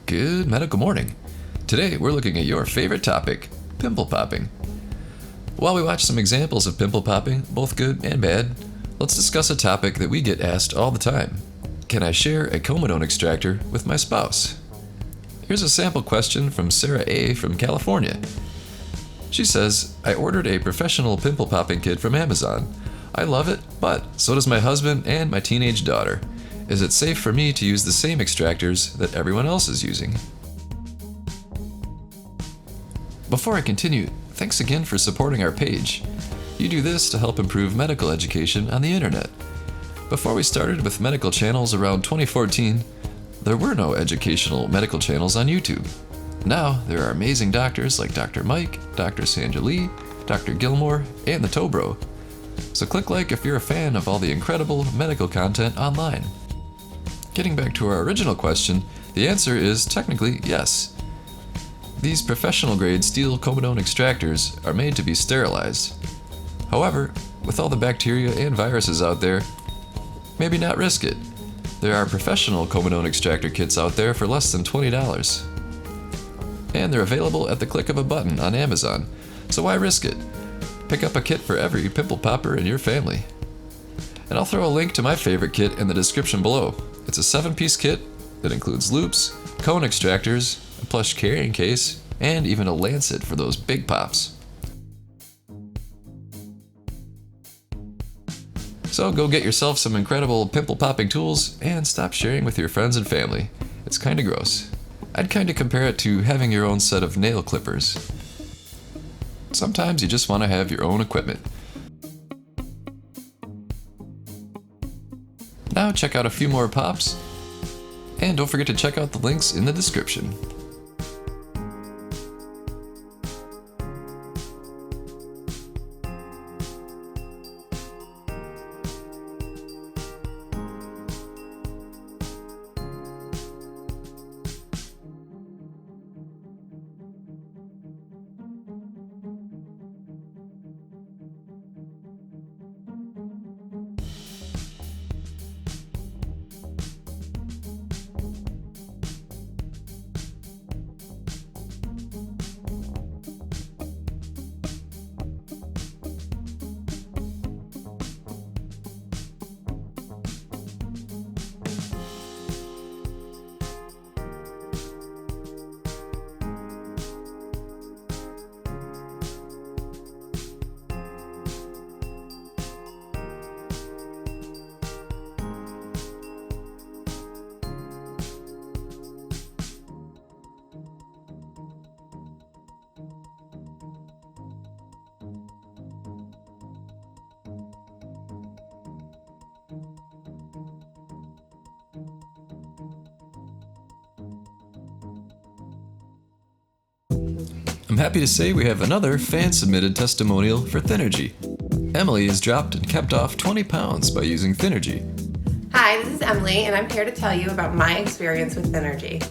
Good medical morning. Today we're looking at your favorite topic, pimple popping. While we watch some examples of pimple popping, both good and bad, let's discuss a topic that we get asked all the time. Can I share a Comedone extractor with my spouse? Here's a sample question from Sarah A. from California. She says, I ordered a professional pimple popping kit from Amazon. I love it, but so does my husband and my teenage daughter. Is it safe for me to use the same extractors that everyone else is using? Before I continue, thanks again for supporting our page. You do this to help improve medical education on the internet. Before we started with medical channels around 2014, there were no educational medical channels on YouTube. Now, there are amazing doctors like Dr. Mike, Dr. Sandra Lee, Dr. Gilmore, and the Toe Bro. So click like if you're a fan of all the incredible medical content online. Getting back to our original question, the answer is technically yes. These professional-grade steel Comedone extractors are made to be sterilized. However, with all the bacteria and viruses out there, maybe not risk it. There are professional Comedone extractor kits out there for less than $20. And they're available at the click of a button on Amazon, so why risk it? Pick up a kit for every pimple popper in your family. And I'll throw a link to my favorite kit in the description below. It's a 7-piece kit that includes loops, cone extractors, a plush carrying case, and even a lancet for those big pops. So go get yourself some incredible pimple popping tools and stop sharing with your friends and family. It's kinda gross. I'd kinda compare it to having your own set of nail clippers. Sometimes you just want to have your own equipment. Now check out a few more pops, and don't forget to check out the links in the description. I'm happy to say we have another fan-submitted testimonial for THINERGY. Emily has dropped and kept off 20 pounds by using THINERGY. Hi, this is Emily, and I'm here to tell you about my experience with THINERGY.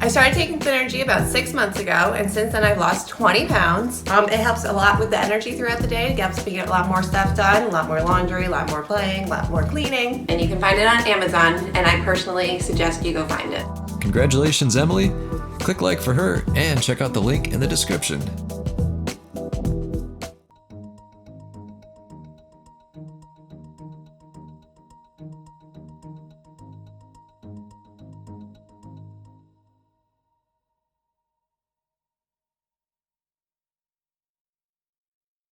I started taking THINERGY about 6 months ago, and since then I've lost 20 pounds. It helps a lot with the energy throughout the day. It helps me get a lot more stuff done, a lot more laundry, a lot more playing, a lot more cleaning. And you can find it on Amazon, and I personally suggest you go find it. Congratulations, Emily. Click like for her and check out the link in the description.